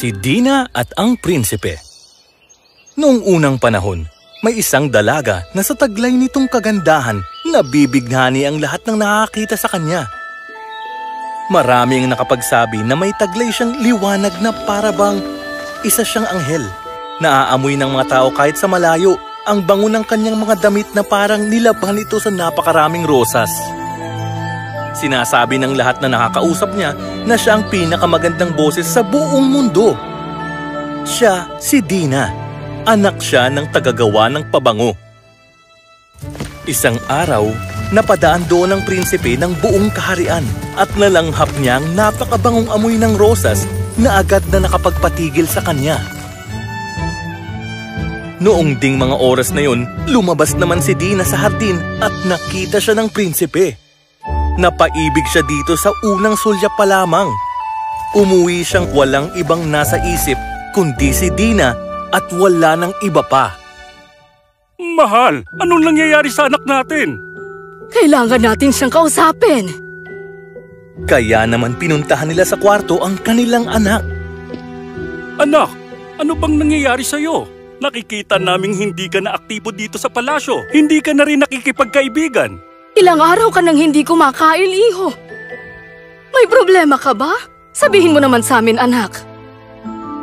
Si Dina at ang Prinsipe. Noong unang panahon, may isang dalaga na sa taglay nitong kagandahan nabibighani ang lahat ng nakakita sa kanya. Marami ang nakapagsabi na may taglay siyang liwanag na para bang isa siyang anghel. Naaamoy ng mga tao kahit sa malayo ang bango ng kanyang mga damit na parang nilabhan ito sa napakaraming rosas. Sinasabi ng lahat na nakakausap niya na siya ang pinakamagandang boses sa buong mundo. Siya si Dina, anak siya ng tagagawa ng pabango. Isang araw, napadaan doon ang prinsipe ng buong kaharian at nalanghap niya ang napakabangong amoy ng rosas na agad na nakapagpatigil sa kanya. Noong ding mga oras na yun, lumabas naman si Dina sa hardin at nakita siya ng prinsipe. Napaibig siya dito sa unang sulyap pa lamang. Umuwi siyang walang ibang nasa isip kundi si Dina at wala ng iba pa. Mahal, anong nangyayari sa anak natin? Kailangan natin siyang kausapin. Kaya naman pinuntahan nila sa kwarto ang kanilang anak. Anak, ano bang nangyayari sa'yo? Nakikita naming hindi ka na aktibo dito sa palasyo. Hindi ka na rin nakikipagkaibigan. Ilang araw ka nang hindi kumakain, iho. May problema ka ba? Sabihin mo naman sa amin, anak.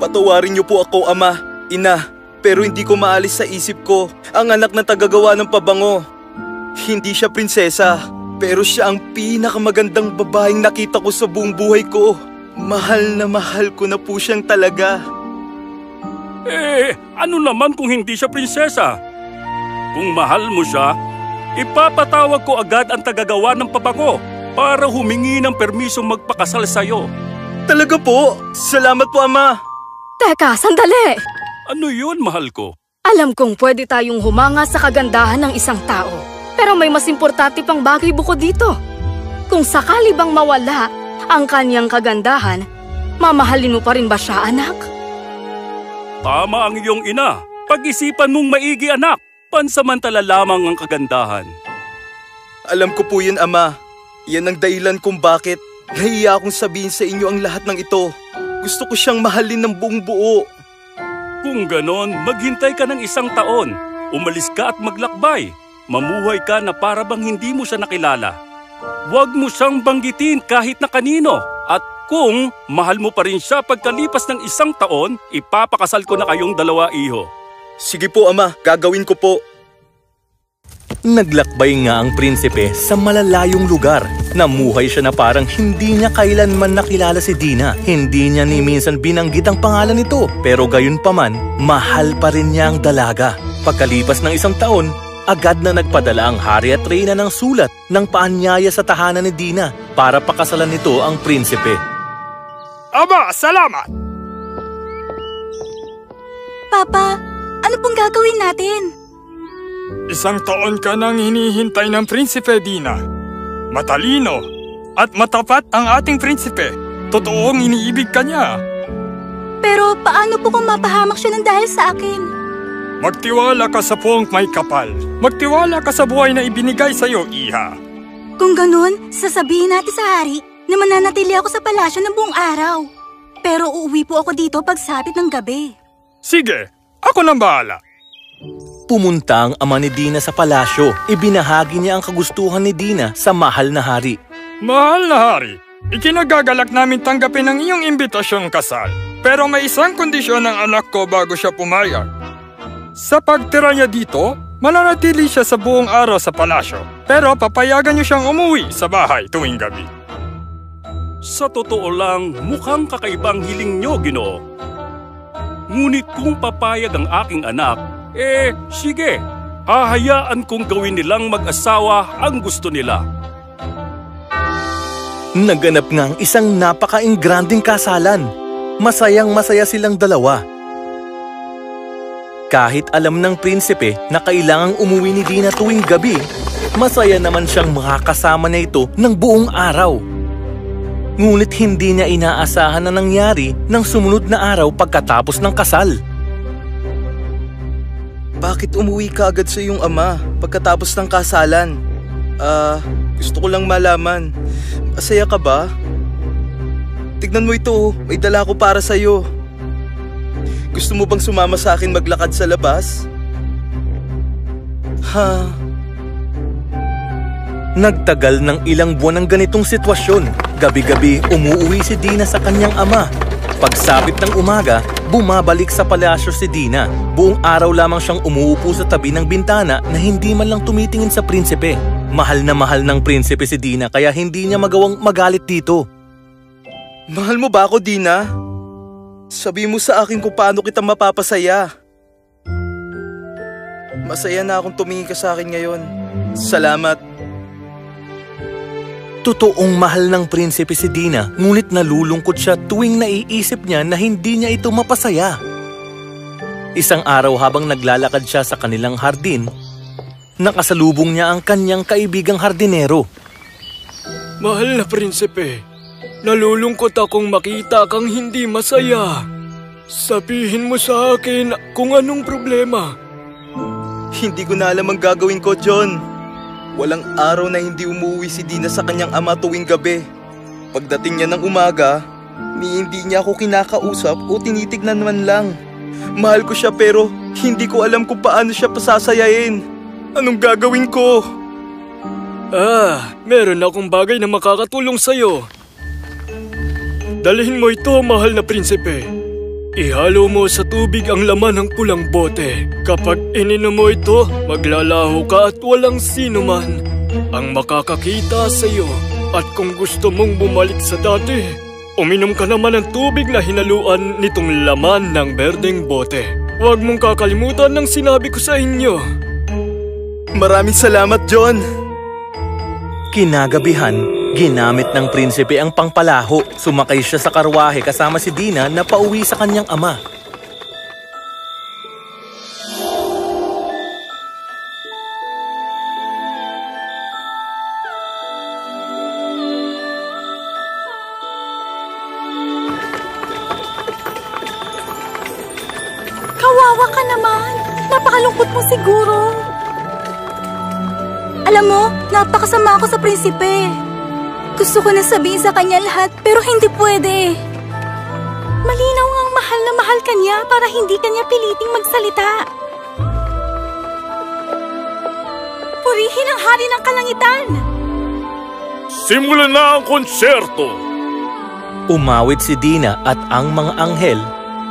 Patawarin niyo po ako, ama, ina, pero hindi ko maalis sa isip ko ang anak na tagagawa ng pabango. Hindi siya prinsesa, pero siya ang pinakamagandang babaeng nakita ko sa buong buhay ko. Mahal na mahal ko na po siyang talaga. Ano naman kung hindi siya prinsesa? Kung mahal mo siya, ipapatawag ko agad ang tagagawa ng pabango para humingi ng permisong magpakasal sa'yo. Talaga po? Salamat po, ama. Teka, sandali! Ano yun, mahal ko? Alam kong pwede tayong humanga sa kagandahan ng isang tao. Pero may mas importante pang bagay bukod dito. Kung sakali bang mawala ang kanyang kagandahan, mamahalin mo pa rin ba siya, anak? Tama ang iyong ina. Pag-isipan mong maigi, anak. Pansamantala lamang ang kagandahan. Alam ko po yun, ama. Yan ang dahilan kung bakit nahiya akong sabihin sa inyo ang lahat ng ito. Gusto ko siyang mahalin ng buong buo. Kung ganon, maghintay ka ng 1 taon. Umalis ka at maglakbay. Mamuhay ka na para bang hindi mo siya nakilala. Huwag mo siyang banggitin kahit na kanino. At kung mahal mo pa rin siya pagkalipas ng 1 taon, ipapakasal ko na kayong dalawa, iho. Sige po, ama. Gagawin ko po. Naglakbay nga ang prinsipe sa malalayong lugar. Namuhay siya na parang hindi niya kailanman nakilala si Dina. Hindi niya ni minsan binanggit ang pangalan nito. Pero gayon pa man, mahal pa rin niya ang dalaga. Pagkalipas ng 1 taon, agad na nagpadala ang hari at reyna ng sulat ng paanyaya sa tahanan ni Dina para pakasalan nito ang prinsipe. Aba, salamat! Papa, ano pong gagawin natin? 1 taon ka nang hinihintay ng Prinsipe, Dina. Matalino at matapat ang ating prinsipe. Totoong iniibig ka niya. Pero paano po kung mapahamak siya ng dahil sa akin? Magtiwala ka sa puong may kapal. Magtiwala ka sa buhay na ibinigay sa'yo, iha. Kung ganun, sasabihin natin sa hari na mananatili ako sa palasyo ng buong araw. Pero uuwi po ako dito pagsapit ng gabi. Sige, ako nang bahala. Pumunta ang ama ni Dina sa palasyo. Ibinahagi niya ang kagustuhan ni Dina sa mahal na hari. Mahal na hari, ikinagagalak namin tanggapin ang iyong imbitasyong kasal. Pero may isang kondisyon ng anak ko bago siya pumayag. Sa pagtira niya dito, mananatili siya sa buong araw sa palasyo. Pero papayagan niyo siyang umuwi sa bahay tuwing gabi. Sa totoo lang, mukhang kakaibang hiling niyo, Ginoo. Ngunit kung papayag ang aking anak, sige, hahayaan kong gawin nilang mag-asawa ang gusto nila. Naganap nga ang isang napaka-ingranding kasalan. Masayang-masaya silang dalawa. Kahit alam ng prinsipe na kailangang umuwi ni Dina tuwing gabi, masaya naman siyang makakasama na ito ng buong araw. Ngunit hindi niya inaasahan na nangyari ng sumunod na araw pagkatapos ng kasal. Bakit umuwi ka agad sa iyong ama pagkatapos ng kasalan? Gusto ko lang malaman. Masaya ka ba? Tignan mo ito, may dala ko para sa'yo. Gusto mo bang sumama sa akin maglakad sa labas? Nagtagal ng ilang buwan ng ganitong sitwasyon. Gabi-gabi umuuwi si Dina sa kanyang ama. Pagsapit ng umaga, bumabalik sa palasyo si Dina. Buong araw lamang siyang umuupo sa tabi ng bintana na hindi man lang tumitingin sa prinsipe. Mahal na mahal ng prinsipe si Dina kaya hindi niya magawang magalit dito. Mahal mo ba ako, Dina? Sabi mo sa akin kung paano kita mapapasaya. Masaya na akong tumingin ka sa akin ngayon. Salamat. Totoong mahal ng prinsipe si Dina, ngunit nalulungkot siya tuwing naiisip niya na hindi niya ito mapasaya. Isang araw habang naglalakad siya sa kanilang hardin, nakasalubong niya ang kanyang kaibigang hardinero. Mahal na prinsipe, nalulungkot akong makita kang hindi masaya. Sabihin mo sa akin kung anong problema. Hindi ko na alam ang gagawin ko, John. Walang araw na hindi umuwi si Dina sa kanyang ama tuwing gabi. Pagdating niya ng umaga, hindi niya ako kinakausap o tinitignan man lang. Mahal ko siya pero hindi ko alam kung paano siya pasasayain. Anong gagawin ko? Meron akong bagay na makakatulong sa'yo. Dalhin mo ito, mahal na prinsipe. Ihalo mo sa tubig ang laman ng pulang bote. Kapag ininom mo ito, maglalaho ka at walang sino man ang makakakita sa iyo. At kung gusto mong bumalik sa dati, uminom ka naman ng tubig na hinaluan nitong laman ng berdeng bote. Huwag mong kakalimutan ng sinabi ko sa inyo. Maraming salamat, John. Kinagabihan, ginamit ng prinsipe ang pangpalaho. Sumakay siya sa karwahe kasama si Dina na pauwi sa kanyang ama. Kawawa ka naman. Napakalungkot mo siguro. Alam mo, napakasama ako sa prinsipe. Gusto ko na sabihin sa kanya lahat pero hindi pwede. Malinaw ngang mahal na mahal ka niya para hindi kanya piliting magsalita. Purihin ang hari ng kalangitan! Simulan na ang konserto! Umawit si Dina at ang mga anghel,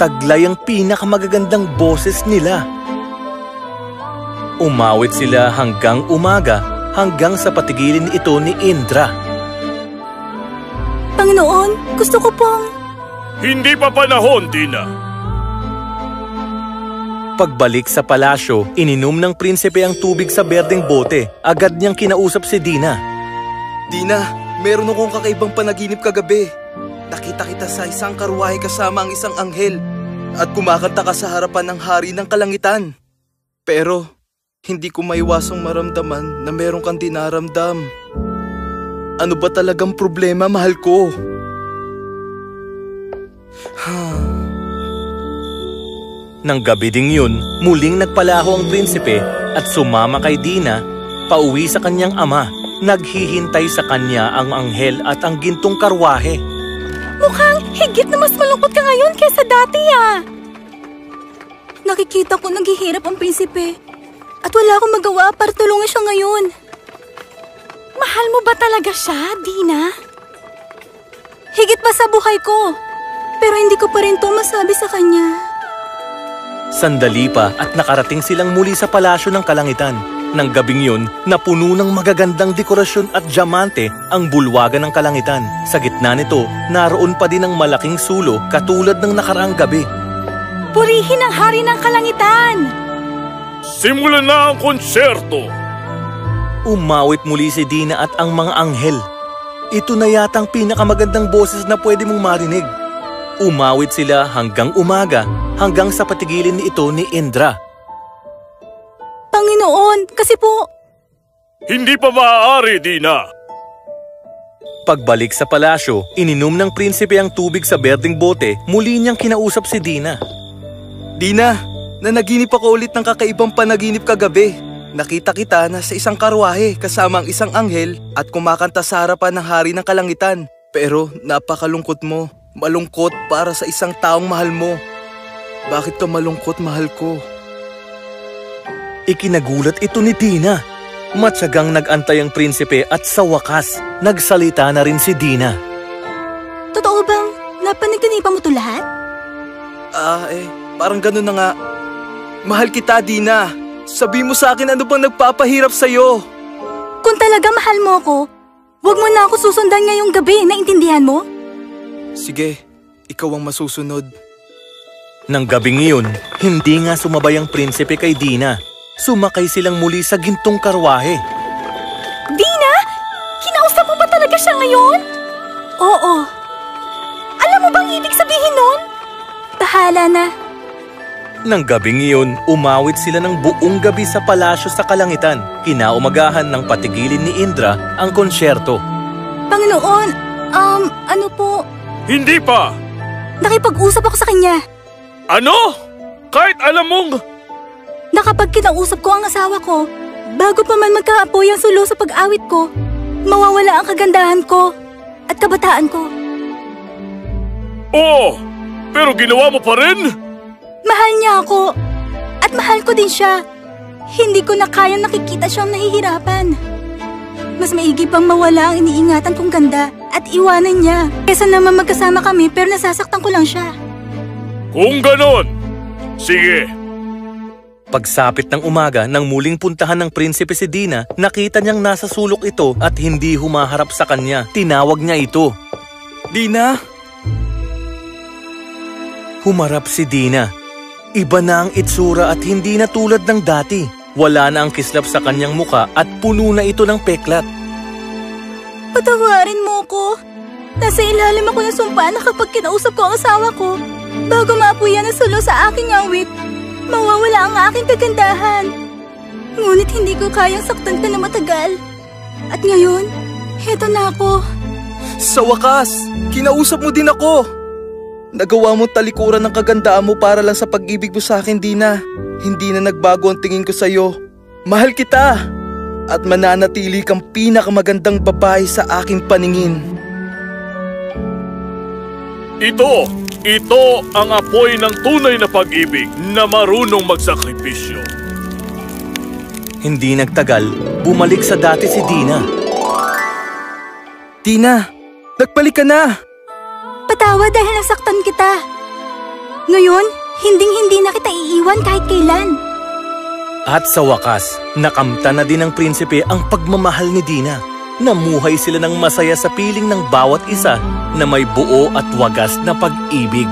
taglay ang pinakamagagandang boses nila. Umawit sila hanggang umaga, hanggang sa patigilin ito ni Indra. Panginoon, gusto ko pong... Hindi pa panahon, Dina. Pagbalik sa palasyo, ininom ng prinsipe ang tubig sa berdeng bote. Agad niyang kinausap si Dina. Dina, meron akong kakaibang panaginip kagabi. Nakita kita sa isang karwahe kasama ang isang anghel at kumakanta ka sa harapan ng hari ng kalangitan. Pero hindi ko maiwasang maramdaman na meron kang dinaramdam. Ano ba talagang problema, mahal ko? Nang gabi ding yun, muling nagpalaho ang prinsipe at sumama kay Dina pauwi sa kanyang ama. Naghihintay sa kanya ang anghel at ang gintong karwahe. Mukhang higit na mas malungkot ka ngayon kaysa dati, Nakikita ko naghihirap ang prinsipe at wala akong magawa para tulungan siya ngayon. Mahal mo ba talaga siya, Dina? Higit pa sa buhay ko, pero hindi ko pa rin ito masabi sa kanya. Sandali pa at nakarating silang muli sa palasyo ng kalangitan. Nang gabing yun, napuno ng magagandang dekorasyon at diamante ang bulwagan ng kalangitan. Sa gitna nito, naroon pa din ang malaking sulo katulad ng nakaraang gabi. Purihin ang hari ng kalangitan! Simulan na ang konserto! Umawit muli si Dina at ang mga anghel. Ito na yatang pinakamagandang boses na pwede mong marinig. Umawit sila hanggang umaga, hanggang sa patigilin ito ni Indra. Panginoon, kasi po... Hindi pa maaari, Dina. Pagbalik sa palasyo, ininom ng prinsipe ang tubig sa berdeng bote, muli niyang kinausap si Dina. Dina, nanaginip ako ulit ng kakaibang panaginip kagabi. Nakita kita na sa isang karwahe kasama ang isang anghel at kumakanta sa harapan ng hari ng kalangitan. Pero napakalungkot mo, malungkot para sa isang taong mahal mo. Bakit ka malungkot, mahal ko? Ikinagulat ito ni Dina. Matyagang nag-antay ang prinsipe at sa wakas, nagsalita na rin si Dina. Totoo bang napanaginipan mo to lahat? Parang ganun na nga. Mahal kita, Dina. Sabi mo sa akin ano bang nagpapahirap sa'yo. Kung talaga mahal mo ako, huwag mo na ako susundan ngayong gabi, naintindihan mo? Sige, ikaw ang masusunod. Nang gabing iyon, hindi nga sumabay ang prinsipe kay Dina. Sumakay silang muli sa gintong karwahe. Dina! Kinausap mo ba talaga siya ngayon? Oo. Alam mo bang ibig sabihin nun? Bahala na. Nang gabing iyon, umawit sila ng buong gabi sa palasyo sa kalangitan. Kinaumagahan ng patigilin ni Indra ang konsyerto. Panginoon, ano po? Hindi pa! Nakipag-usap ako sa kanya. Ano? Kahit alam mong... Na kapag kinausap ko ang asawa ko, bago pa man magkaapoy ang sulo sa pag-awit ko, mawawala ang kagandahan ko at kabataan ko. Oo, pero ginawa mo pa rin? Mahal niya ako at mahal ko din siya. Hindi ko na kayang nakikita siyang nahihirapan. Mas maigi pang mawala ang iniingatan kong ganda at iwanan niya kesa naman magkasama kami pero nasasaktan ko lang siya. Kung ganon, sige. Pagsapit ng umaga nang muling puntahan ng prinsipe si Dina, nakita niyang nasa sulok ito at hindi humaharap sa kanya. Tinawag niya ito. Dina? Humarap si Dina. Iba na ang itsura at hindi na tulad ng dati. Wala na ang kislap sa kanyang muka at puno na ito ng peklat. Patawarin mo ko. Nasa ilalim ako ng sumpa na kapag kinausap ko ang asawa ko, bago maapuyan ang sulo sa aking awit, mawawala ang aking kagandahan. Ngunit hindi ko kayang saktan ka na matagal. At ngayon, heto na ako. Sa wakas, kinausap mo din ako. Nagawa mo talikuran ng kagandaan mo para lang sa pag-ibig mo sa akin, Dina. Hindi na nagbago ang tingin ko sa'yo. Mahal kita! At mananatili kang pinakamagandang babae sa aking paningin. Ito ang apoy ng tunay na pag-ibig na marunong magsakripisyo. Hindi nagtagal, bumalik sa dati si Dina. Dina, nagbalik ka na! Patawad dahil nasaktan kita. Ngayon, hinding-hindi na kita iiwan kahit kailan. At sa wakas, nakamta na din ng prinsipe ang pagmamahal ni Dina. Namuhay sila ng masaya sa piling ng bawat isa na may buo at wagas na pag-ibig.